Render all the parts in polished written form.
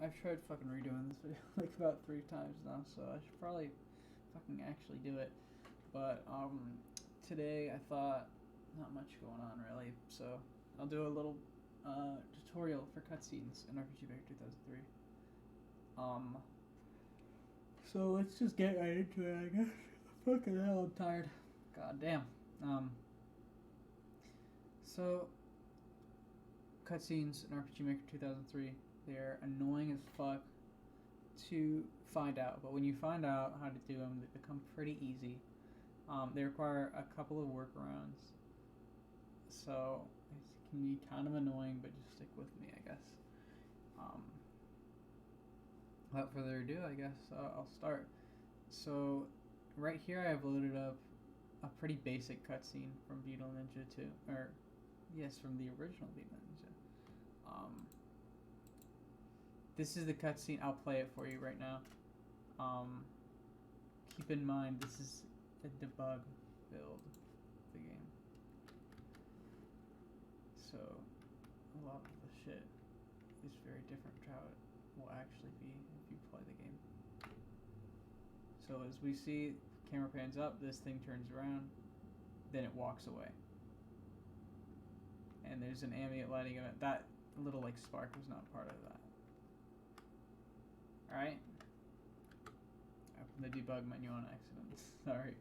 I've tried fucking redoing this video like about 3 times now, so I should probably fucking actually do it. But today I thought not much going on really, so I'll do a little tutorial for cutscenes in RPGMaker 2003. So let's just get right into it, I guess. Fucking hell, I'm tired. God damn. So cutscenes in RPGMaker 2003, they're annoying as fuck to find out, but when you find out how to do them, they become pretty easy. They require a couple of workarounds, so it can be kind of annoying, but just stick with me, I guess. Without further ado, I guess I'll start. So, right here I have loaded up a pretty basic cutscene from Beetle Ninja 2, or yes, from the original Beetle Ninja. This is the cutscene. I'll play it for you right now. Keep in mind this is a debug build of the game, so a lot of the shit is very different to how it will actually be if you play the game. So as we see, camera pans up, this thing turns around, then it walks away. And there's an ambient lighting event. That little like spark was not part of that. Alright? I opened the debug menu on accident. Sorry.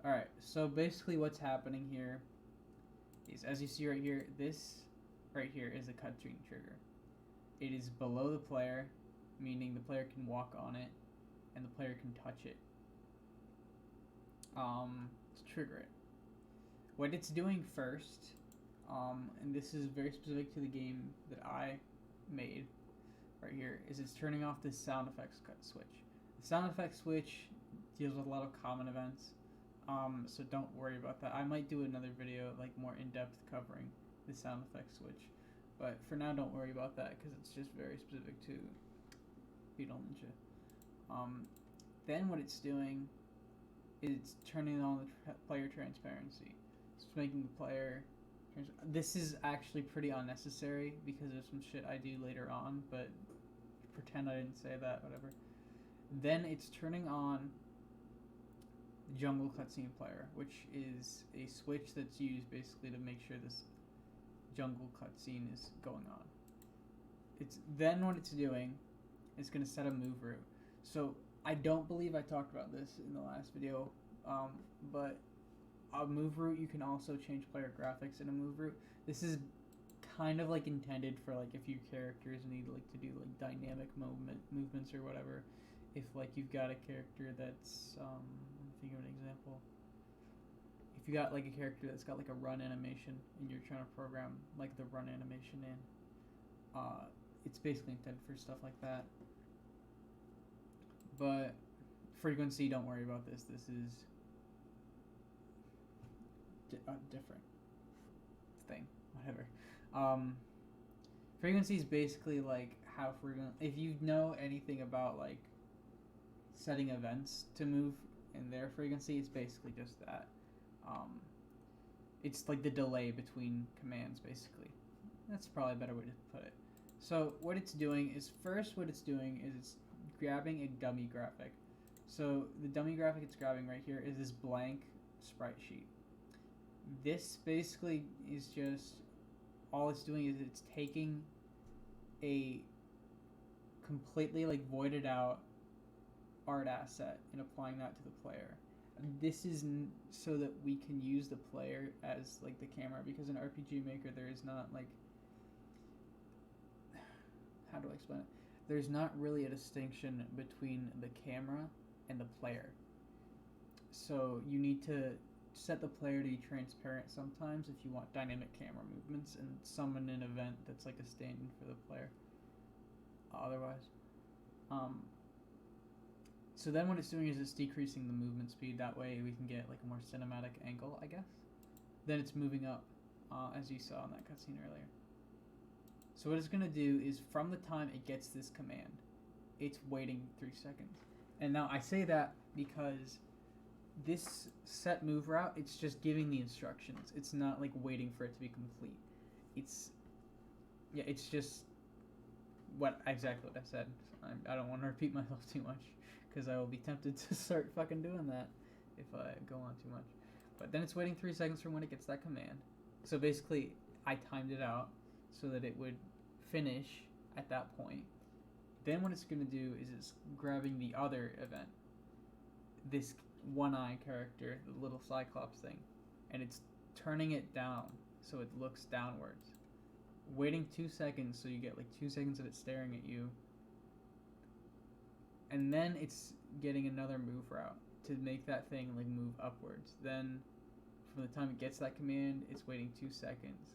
Alright, so basically what's happening here is, as you see right here, this right here is a cutscene trigger. It is below the player, meaning the player can walk on it, and the player can touch it to trigger it. What it's doing first, and this is very specific to the game that I made right here, is it's turning off this sound effects switch. The sound effects switch deals with a lot of common events, so don't worry about that. I might do another video like more in-depth covering the sound effects switch, but for now don't worry about that because it's just very specific to Beetle Ninja. Then what it's doing is it's turning on the player transparency. It's making the player this is actually pretty unnecessary because there's some shit I do later on, but pretend I didn't say that, whatever. Then it's turning on the jungle cutscene player, which is a switch that's used basically to make sure this jungle cutscene is going on. It's then what it's doing is going to set a move route. So I don't believe I talked about this in the last video, but a move route, you can also change player graphics in a move route. This is kind of like intended for like if your characters need like to do like dynamic movements or whatever. If like you've got a character that's let me think of an example. If you got like a character that's got like a run animation and you're trying to program like the run animation in, it's basically intended for stuff like that. But frequency, don't worry about this. This is different thing, whatever. Frequency is basically like how frequent. If you know anything about like setting events to move in their frequency, it's basically just that. It's like the delay between commands, basically. That's probably a better way to put it. So what it's doing is it's grabbing a dummy graphic. So the dummy graphic it's grabbing right here is this blank sprite sheet. This basically is just, all it's doing is it's taking a completely like voided out art asset and applying that to the player. This is so that we can use the player as like the camera, because in RPGMaker there is not like, how do I explain it? There's not really a distinction between the camera and the player. So you need to set the player to be transparent sometimes if you want dynamic camera movements, and summon an event that's like a stand-in for the player otherwise. So then what it's doing is it's decreasing the movement speed, that way we can get like a more cinematic angle, I guess. Then it's moving up, as you saw in that cutscene earlier. So what it's going to do is from the time it gets this command, it's waiting 3 seconds. And now I say that because this set move route, it's just giving the instructions. It's not like waiting for it to be complete. It's just exactly what I said. I don't want to repeat myself too much because I will be tempted to start fucking doing that if I go on too much. But then it's waiting 3 seconds from when it gets that command. So basically, I timed it out so that it would finish at that point. Then what it's going to do is it's grabbing the other event, this one-eye character, the little Cyclops thing, and it's turning it down so it looks downwards. Waiting 2 seconds so you get like 2 seconds of it staring at you. And then it's getting another move route to make that thing like move upwards. Then from the time it gets that command, it's waiting 2 seconds.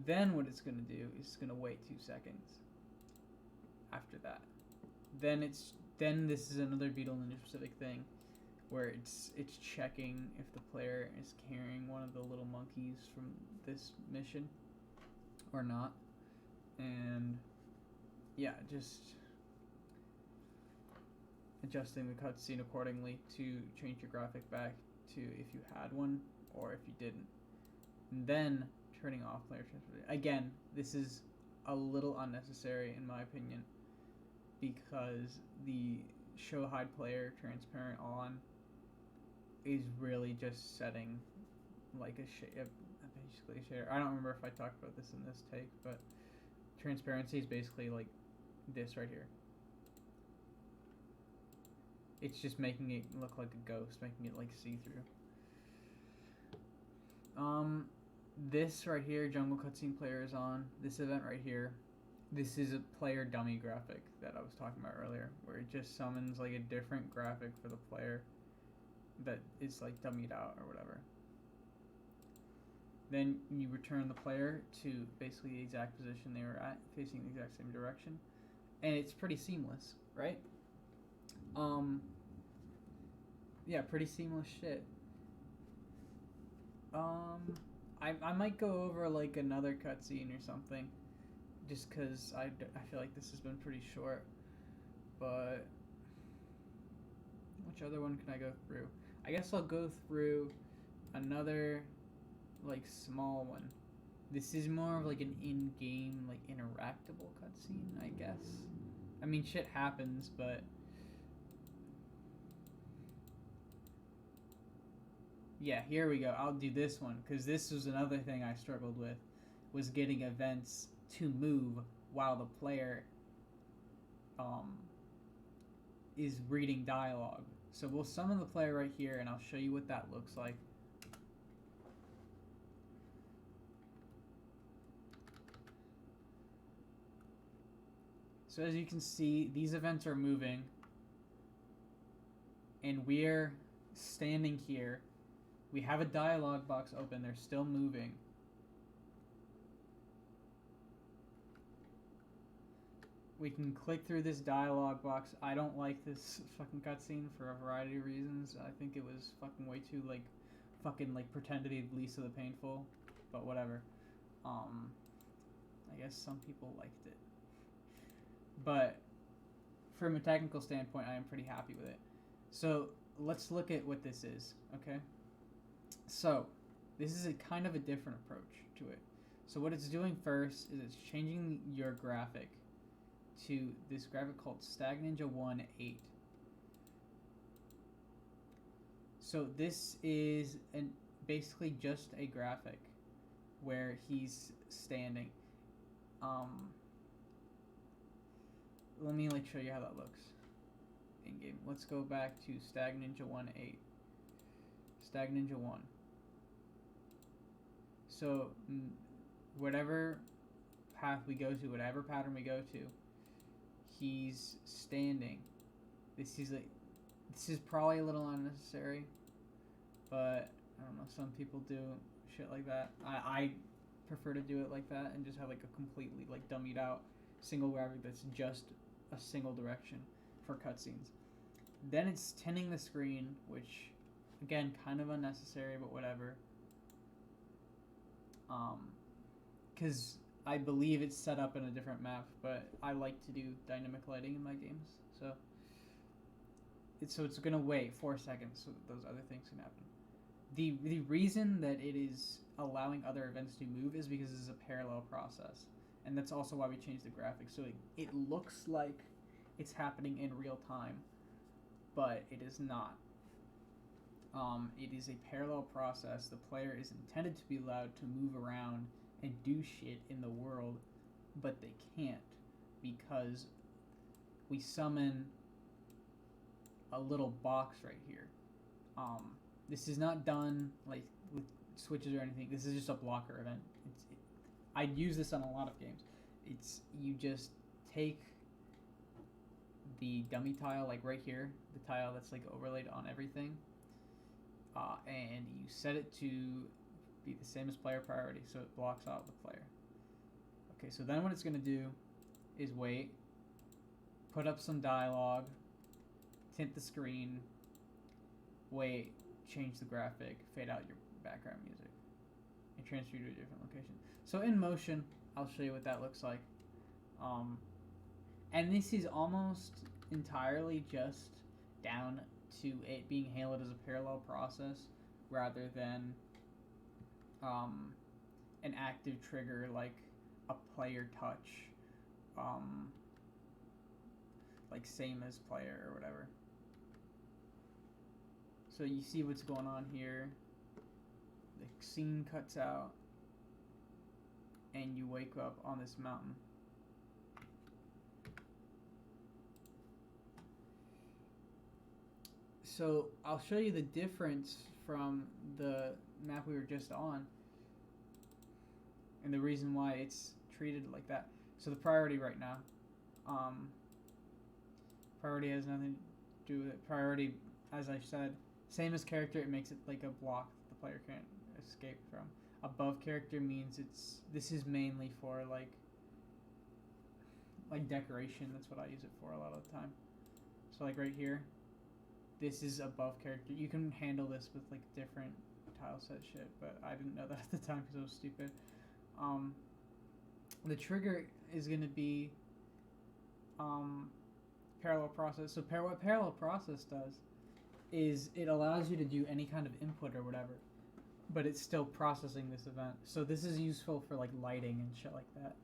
Then what it's going to do is it's going to wait 2 seconds after that. Then this is another Beetle Ninja specific thing where it's checking if the player is carrying one of the little monkeys from this mission or not. And yeah, just adjusting the cutscene accordingly to change your graphic back to if you had one or if you didn't. And then turning off player transfer. Again, this is a little unnecessary in my opinion because the show hide player transparent on is really just setting like basically a shader. I don't remember if I talked about this in this take, but transparency is basically like this right here. It's just making it look like a ghost, making it like see-through. This right here, jungle cutscene player is on. This event right here, this is a player dummy graphic that I was talking about earlier, where it just summons like a different graphic for the player that is like dummied out or whatever. Then you return the player to basically the exact position they were at, facing the exact same direction, and it's pretty seamless, right? Yeah, pretty seamless shit. I might go over like another cutscene or something, just because I feel like this has been pretty short. But which other one can I go through? I guess I'll go through another like small one. This is more of like an in-game like interactable cutscene, I guess. I mean, shit happens, but yeah, here we go. I'll do this one because this was another thing I struggled with, was getting events to move while the player is reading dialogue. So we'll summon the player right here, and I'll show you what that looks like. So as you can see, these events are moving, and we're standing here. We have a dialogue box open. They're still moving. We can click through this dialogue box. I don't like this fucking cutscene for a variety of reasons. I think it was fucking way too like fucking like pretend to be Lisa the Painful, but whatever. I guess some people liked it. But from a technical standpoint, I am pretty happy with it. So let's look at what this is, okay? So this is a kind of a different approach to it. So what it's doing first is it's changing your graphic to this graphic called Stag Ninja 1.8. So this is basically just a graphic where he's standing. Let me like show you how that looks in game. Let's go back to Stag Ninja 1.8. Stag Ninja 1. So whatever path we go to, whatever pattern we go to, he's standing. This is probably a little unnecessary, but I don't know, some people do shit like that. I prefer to do it like that and just have like a completely like dummied out single graphic that's just a single direction for cutscenes. Then it's tinning the screen, which again kind of unnecessary, but whatever. Because I believe it's set up in a different map, but I like to do dynamic lighting in my games, so it's gonna wait 4 seconds so that those other things can happen. The reason that it is allowing other events to move is because this is a parallel process, and that's also why we changed the graphics. So it looks like it's happening in real time, but it is not. It is a parallel process. The player is intended to be allowed to move around and do shit in the world, but they can't because we summon a little box right here. This is not done like with switches or anything. This is just a blocker event. I'd use this on a lot of games. It's you just take the dummy tile, like right here, the tile that's like overlaid on everything, and you set it to be the same as player priority, so it blocks out the player. Okay, so then what it's going to do is wait, put up some dialogue, tint the screen, wait, change the graphic, fade out your background music, and transfer you to a different location. So in motion, I'll show you what that looks like. And this is almost entirely just down to it being handled as a parallel process rather than an active trigger like a player touch, like same as player or whatever. So you see what's going on here. The scene cuts out and you wake up on this mountain. So I'll show you the difference from the map we were just on and the reason why it's treated like that. So the priority right now, priority has nothing to do with it. Priority, as I said, same as character, it makes it like a block that the player can't escape from. Above character means this is mainly for like decoration. That's what I use it for a lot of the time. So like right here, this is above character. You can handle this with like different tile set shit, but I didn't know that at the time because I was stupid. The trigger is going to be parallel process. So what parallel process does is it allows you to do any kind of input or whatever, but it's still processing this event. So this is useful for like lighting and shit like that.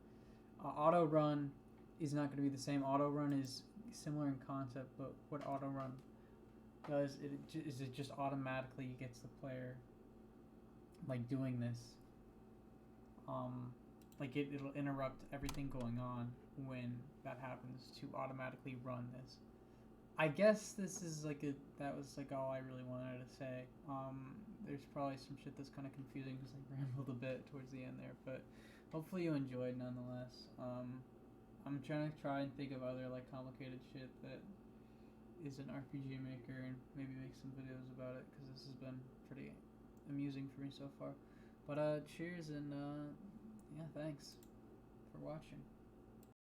Auto run is not going to be the same. Auto run is similar in concept, but what auto run does is it just automatically gets the player like doing this. Like it'll interrupt everything going on when that happens to automatically run this. I guess this is like that was like all I really wanted to say. There's probably some shit that's kind of confusing because I rambled a bit towards the end there, but hopefully you enjoyed nonetheless. I'm trying and think of other like complicated shit that is an RPGMaker and maybe make some videos about it because this has been pretty amusing for me so far. But cheers and yeah, thanks for watching.